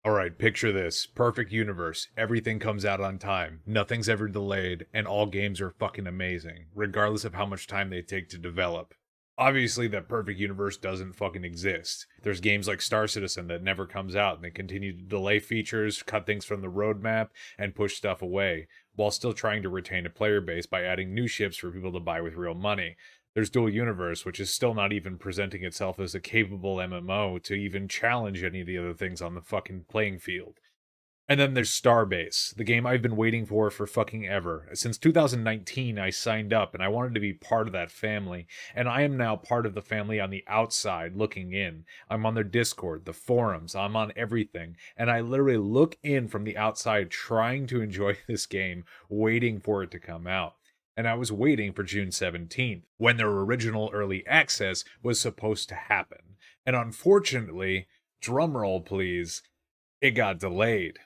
Alright, picture this. Perfect universe. Everything comes out on time. Nothing's ever delayed, and all games are fucking amazing, regardless of how much time they take to develop. Obviously, that perfect universe doesn't fucking exist. There's games like Star Citizen that never comes out, and they continue to delay features, cut things from the roadmap, and push stuff away, while still trying to retain a player base by adding new ships for people to buy with real money. There's Dual Universe, which is still not even presenting itself as a capable MMO to even challenge any of the other things on the fucking playing field. And then there's Starbase, the game I've been waiting for fucking ever. Since 2019, I signed up and I wanted to be part of that family. And I am now part of the family on the outside looking in. I'm on their Discord, the forums, I'm on everything. And I literally look in from the outside trying to enjoy this game, waiting for it to come out. And I was waiting for June 17th, when their original early access was supposed to happen. And unfortunately, drumroll please, it got delayed.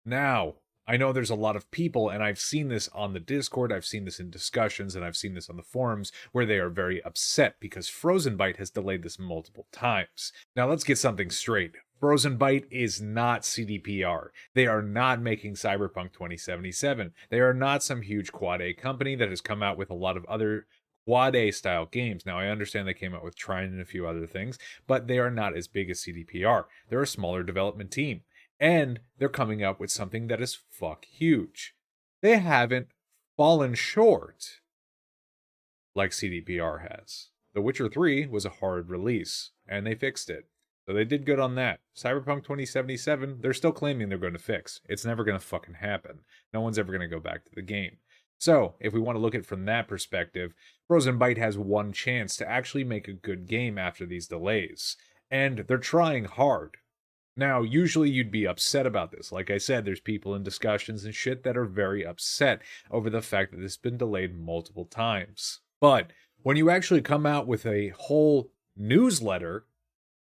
Now, I know there's a lot of people, and I've seen this on the Discord, I've seen this in discussions, and I've seen this on the forums, where they are very upset because Frozen Byte has delayed this multiple times. Now, let's get something straight. Frozen Byte is not CDPR. They are not making Cyberpunk 2077. They are not some huge Quad A company that has come out with a lot of other Quad A style games. Now, I understand they came out with Trine and a few other things, but they are not as big as CDPR. They're a smaller development team. And they're coming up with something that is fuck huge. They haven't fallen short like CDPR has. The Witcher 3 was a hard release, and they fixed it. So they did good on that. Cyberpunk 2077, they're still claiming they're going to fix. It's never going to fucking happen. No one's ever going to go back to the game. So, if we want to look at it from that perspective, Frozen Byte has one chance to actually make a good game after these delays. And they're trying hard. Now, usually you'd be upset about this. Like I said, there's people in discussions and shit that are very upset over the fact that this has been delayed multiple times. But when you actually come out with a whole newsletter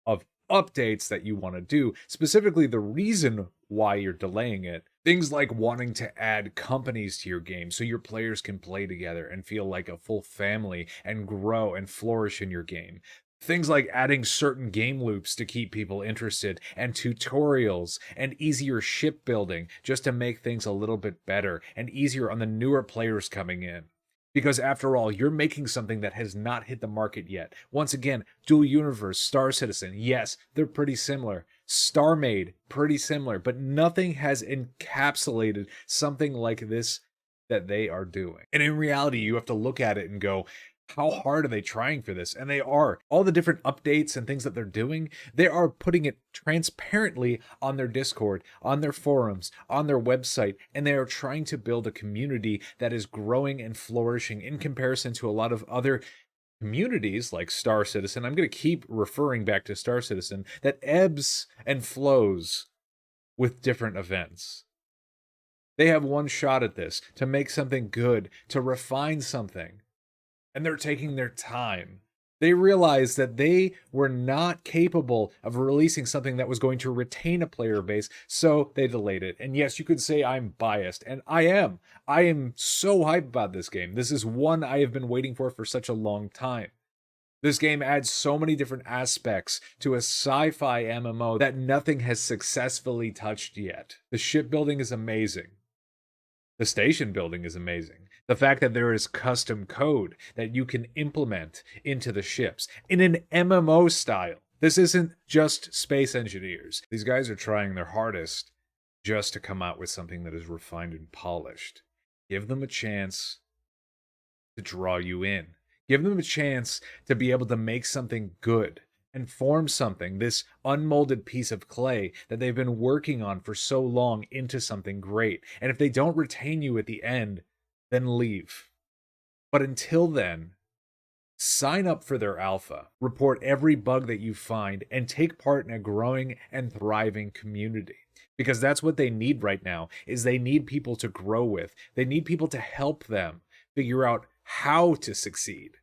of updates that you want to do, specifically the reason why you're delaying it, things like wanting to add companies to your game so your players can play together and feel like a full family and grow and flourish in your game. Things like adding certain game loops to keep people interested, and tutorials, and easier shipbuilding just to make things a little bit better and easier on the newer players coming in. Because after all, you're making something that has not hit the market yet. Once again, Dual Universe, Star Citizen, yes, they're pretty similar. StarMade, pretty similar, but nothing has encapsulated something like this that they are doing. And in reality, you have to look at it and go, how hard are they trying for this? And they are. All the different updates and things that they're doing, they are putting it transparently on their Discord, on their forums, on their website, and they are trying to build a community that is growing and flourishing in comparison to a lot of other communities like Star Citizen. I'm going to keep referring back to Star Citizen, that ebbs and flows with different events. They have one shot at this, to make something good, to refine something. And they're taking their time. They realized that they were not capable of releasing something that was going to retain a player base, so they delayed it. And yes, you could say I'm biased, and I am. I am so hyped about this game. This is one I have been waiting for such a long time. This game adds so many different aspects to a sci-fi MMO that nothing has successfully touched yet. The shipbuilding is amazing. The station building is amazing. The fact that there is custom code that you can implement into the ships in an MMO style. This isn't just space engineers. These guys are trying their hardest just to come out with something that is refined and polished. Give them a chance to draw you in. Give them a chance to be able to make something good and form something, this unmolded piece of clay that they've been working on for so long, into something great. And if they don't retain you at the end, then leave. But until then, sign up for their alpha, report every bug that you find, and take part in a growing and thriving community. Because that's what they need right now, is they need people to grow with. They need people to help them figure out how to succeed.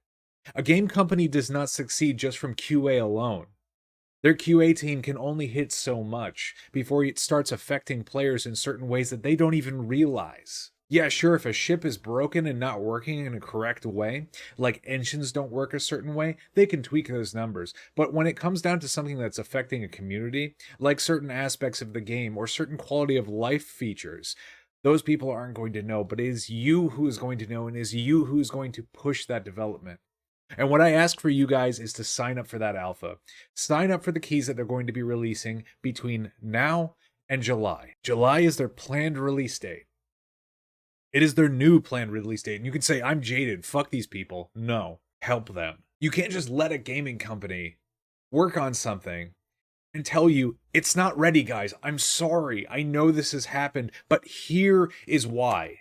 A game company does not succeed just from QA alone. Their QA team can only hit so much before it starts affecting players in certain ways that they don't even realize. Yeah, sure, if a ship is broken and not working in a correct way, like engines don't work a certain way, they can tweak those numbers. But when it comes down to something that's affecting a community, like certain aspects of the game or certain quality of life features, those people aren't going to know, but it is you who is going to know, and it is you who is going to push that development. And what I ask for you guys is to sign up for that alpha. Sign up for the keys that they're going to be releasing between now and July. July is their planned release date. It is their new planned release date. And you can say, I'm jaded. Fuck these people. No, help them. You can't just let a gaming company work on something and tell you, it's not ready, guys. I'm sorry. I know this has happened, but here is why.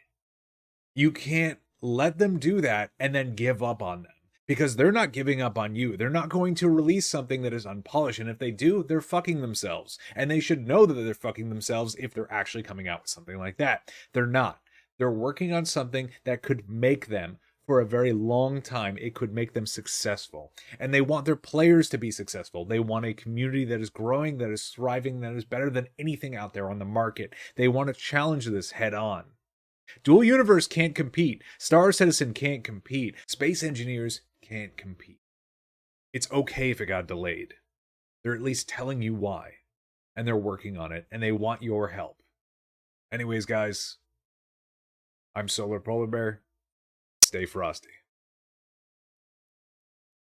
You can't let them do that and then give up on them. Because they're not giving up on you. They're not going to release something that is unpolished. And if they do, they're fucking themselves. And they should know that they're fucking themselves if they're actually coming out with something like that. They're not. They're working on something that could make them, for a very long time, it could make them successful. And they want their players to be successful. They want a community that is growing, that is thriving, that is better than anything out there on the market. They want to challenge this head on. Dual Universe can't compete. Star Citizen can't compete. Space Engineers can't compete. It's okay if it got delayed. They're at least telling you why. And they're working on it. And they want your help. Anyways, guys, I'm Solar Polar Bear. Stay frosty.